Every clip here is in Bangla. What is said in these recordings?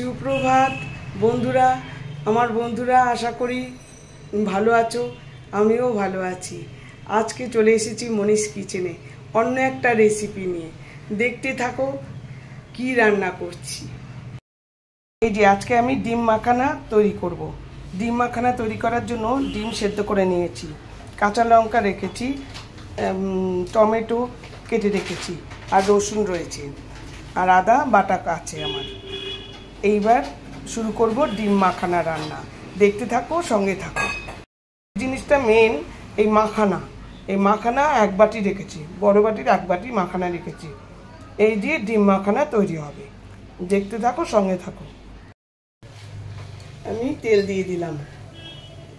সুপ্রভাত বন্ধুরা, আমার বন্ধুরা আশা করি ভালো আছো। আমিও ভালো আছি। আজকে চলে এসেছি মনীষ কিচেনে অন্য একটা রেসিপি নিয়ে। দেখতে থাকো কি রান্না করছি। এই যে আজকে আমি ডিম মাখানা তৈরি করব। ডিম মাখানা তৈরি করার জন্য ডিম সেদ্ধ করে নিয়েছি, কাঁচা লঙ্কা রেখেছি, টমেটো কেটে রেখেছি, আর রসুন রয়েছে, আর আদা বাটা আছে আমার। এইবার শুরু করব ডিম মাখানা রান্না। দেখতে থাকো, সঙ্গে থাকো। জিনিসটা মেন এই মাখানা। এই মাখানা এক বাটি রেখেছি, বড় বাটির এক বাটি মাখানা রেখেছি। এই দিয়ে ডিম মাখানা তৈরি হবে। দেখতে থাকো, সঙ্গে থাকো। আমি তেল দিয়ে দিলাম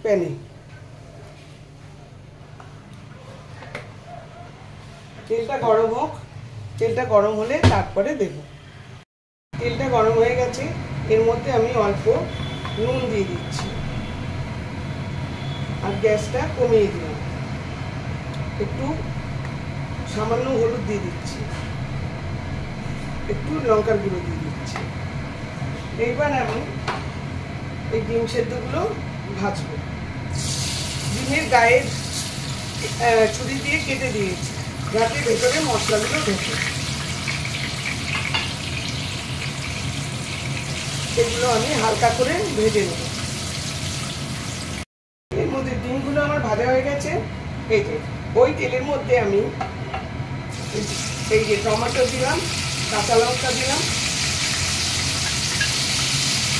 প্যানে। তেলটা গরম হোক। তেলটা গরম হলে তারপরে দেব। তেলটা গরম হয়ে গেছে, এর মধ্যে আমি অল্প নুন দিয়ে দিচ্ছি, আর গ্যাসটা কমিয়ে দিলাম। একটু সামান্য হলুদ দিয়ে দিচ্ছি, একটু লঙ্কার গুঁড়ো দিয়ে দিচ্ছি। এইবার আমি এই ডিম সেদ্ধগুলো ভাজবো। ডিমের গায়ের ছুরি দিয়ে কেটে দিয়েছি, যাতে ভেতরে মশলাগুলো ঢোকে। এগুলো আমি হালকা করে ভেজে নেব। এর মধ্যে ডিমগুলো আমার ভাজা হয়ে গেছে। এই যে ওই তেলের মধ্যে আমি এই যে টমেটো দিলাম, কাঁচা লঙ্কা দিলাম,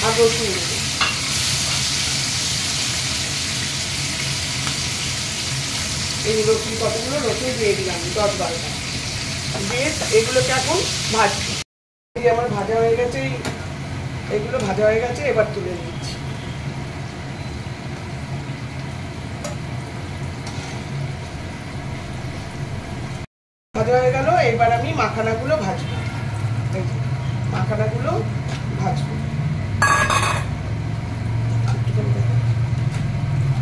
আর রসুন দিলাম। এই রসুন কতগুলো রসুন দিয়ে দিলাম, 10-12টা দিয়ে এগুলোকে এখন ভাজছি। এই যে আমার ভাজা হয়ে গেছে, এগুলো ভাজা হয়ে গেছে, এবার তুলে নিচ্ছি। ভাজা হয়ে গেল, এবার আমি মাখানাগুলো ভাজবো। মাখানাগুলো ভাজবো।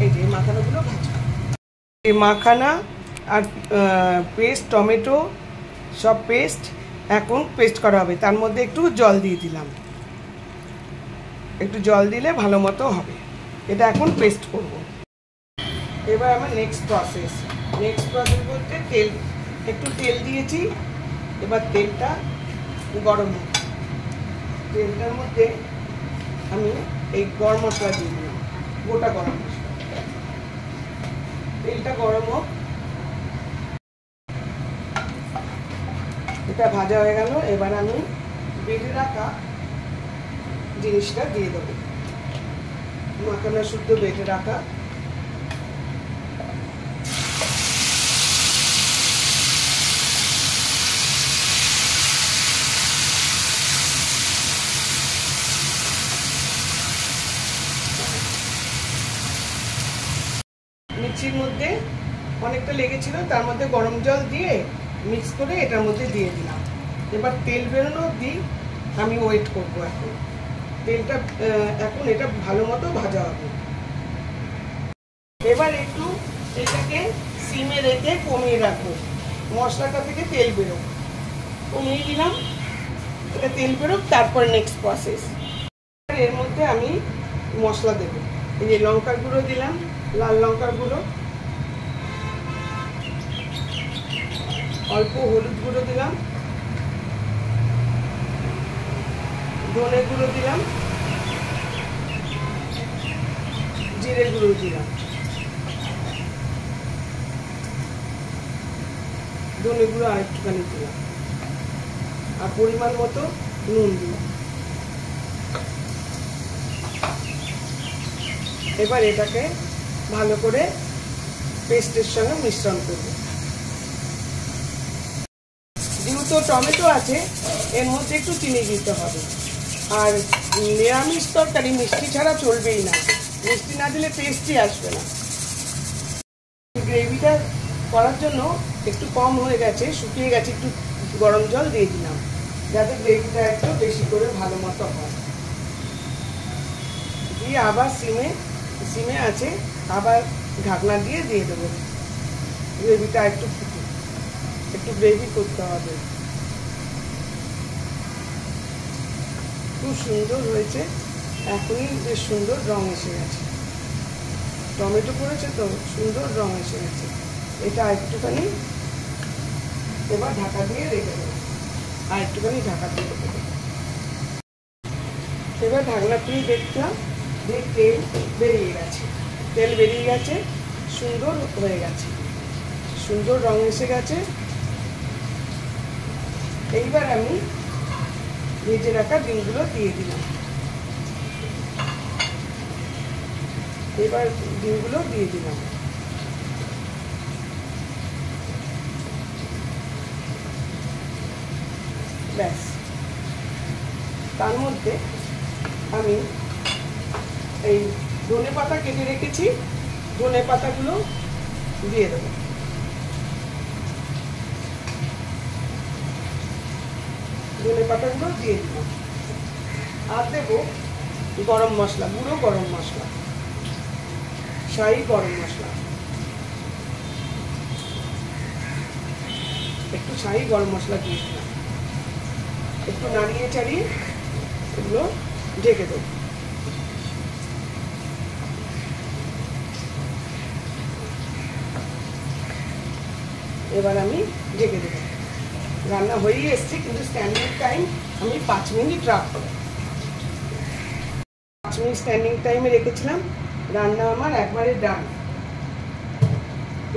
এই যে মাখানাগুলো ভাজবো। এই মাখানা আর পেস্ট, টমেটো সব পেস্ট এখন পেস্ট করা হবে। তার মধ্যে একটু জল দিয়ে দিলাম। একটু জল দিলে ভালো মতো হবে। এটা এখন পেস্ট করব। এবার আমার নেক্সট প্রসেস বলতে একটু তেল দিয়েছি। এবার তেলটা গরম হবে। তেলটার মধ্যে আমি এই গরম মশলা দিয়ে দিলাম, গোটা গরম মশলা। তেলটা গরম হোক। এটা ভাজা হয়ে গেল। এবার আমি বেটে রাখা জিনিসটা দিয়ে দেবো, মাখানা শুদ্ধ বেটে রাখা। মিক্সির মধ্যে অনেকটা লেগেছিল, তার মধ্যে গরম জল দিয়ে মিক্স করে এটার মধ্যে দিয়ে দিলাম। এবার তেল বেরোনো অবধি আমি ওয়েট করবো। তেলটা এখন এটা ভালো মতো ভাজা হবে। এবার একটু এটাকে সিমে রেখে কমিয়ে রাখবো। মশলাটা থেকে তেল বেরোক, কমিয়ে দিলাম। এটা তেল বেরোক, তারপরে নেক্সট প্রসেস। এর মধ্যে আমি মশলা দেবো। এই যে লঙ্কার গুঁড়ো দিলাম, লাল লঙ্কার গুঁড়ো, অল্প হলুদ গুঁড়ো দিলাম, ধনে গুঁড়ো দিলাম, জিরে গুঁড়ো দিলাম, ধনে গুঁড়ো আর একটুখানি দিলাম, আর পরিমাণ মতো নুন দিলাম। এবার এটাকে ভালো করে পেস্টের সঙ্গে মিশ্রণ করব। যেহেতু টমেটো আছে, এর মধ্যে একটু চিনি দিতে হবে। আর নিরামিষ তরকারি মিষ্টি ছাড়া চলবেই না। মিষ্টি না দিলে টেস্টই আসবে না। গ্রেভিটা করার জন্য একটু কম হয়ে গেছে, শুকিয়ে গেছে, একটু গরম জল দিয়ে দিলাম, যাতে গ্রেভিটা একটু বেশি করে ভালো মতো হয়। দিয়ে আবার সিমে আছে, আবার ঢাকনা দিয়ে দেবো। গ্রেভিটা একটু গ্রেভি করতে হবে। খুব সুন্দর হয়েছে, এখনই বেশ সুন্দর রং এসে গেছে। টমেটো পড়েছে তো সুন্দর রং এসে গেছে। এটা একটুখানি এবার ঢাকা দিয়ে রেখে দেবো, আর একটুখানি ঢাকা দিয়ে রেখে দেবো। এবার ঢাকনা খুলে দেখলাম যে তেল বেরিয়ে গেছে, তেল বেরিয়ে গেছে, সুন্দর হয়ে গেছে, সুন্দর রং এসে গেছে। এইবার আমি ভেজে রাখা ডিমগুলো দিয়ে দিলাম। এবার ডিমগুলো দিয়ে দিলাম। ব্যাস, তার মধ্যে আমি এই ধনে পাতা কেটে রেখেছি, ধনে পাতাগুলো দিয়ে দেবো। ধনে পাতাগুলো দিয়ে দিব, আর দেবো গরম মশলা, গুঁড়ো গরম মশলা, শাহি গরম মশলা, একটু শাহি গরম মশলা দিয়ে দিলাম। একটু নাড়িয়ে চাড়িয়ে এগুলো ঢেকে দেবো। এবার আমি ঢেকে দেবো। রান্না হয়েই এসছে, কিন্তু স্ট্যান্ডিং টাইম আমি 5 মিনিট রাখবো। 5 মিনিট স্ট্যান্ডিং টাইমে রেখেছিলাম। রান্না আমার একবারে ডান।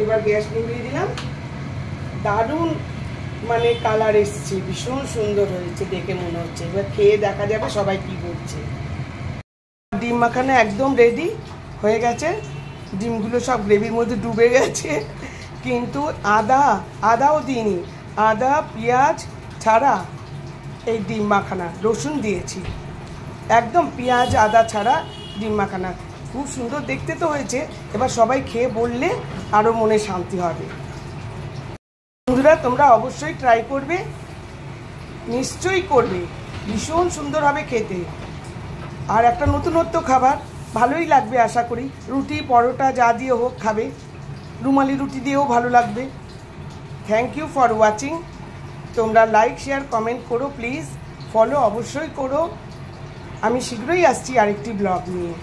এবার গ্যাস নিভিয়ে দিলাম। দারুণ মানে কালার এসছে, ভীষণ সুন্দর হয়েছে দেখে মনে হচ্ছে। এবার খেয়ে দেখা যাবে সবাই কি করছে। ডিম মাখানো একদম রেডি হয়ে গেছে। ডিমগুলো সব গ্রেভির মধ্যে ডুবে গেছে, কিন্তু আদাও দিইনি। আদা পেঁয়াজ ছাড়া এই ডিম মাখানা, রসুন দিয়েছি, একদম পেঁয়াজ আদা ছাড়া ডিম মাখানা। খুব সুন্দর দেখতে তো হয়েছে। এবার সবাই খেয়ে বললে আরও মনে শান্তি হবে। বন্ধুরা, তোমরা অবশ্যই ট্রাই করবে, নিশ্চয়ই করবে, ভীষণ সুন্দর হবে খেতে। আর একটা নতুনত্ব খাবার, ভালোই লাগবে আশা করি। রুটি পরোটা যা দিয়ে হোক খাবে, রুমালি রুটি দিয়েও ভালো লাগবে। Thank you for watching. তোমরা লাইক শেয়ার কমেন্ট করো প্লিজ, ফলো অবশ্যই করো। আমি শীঘ্রই আসছি আরেকটি ব্লগ নিয়ে।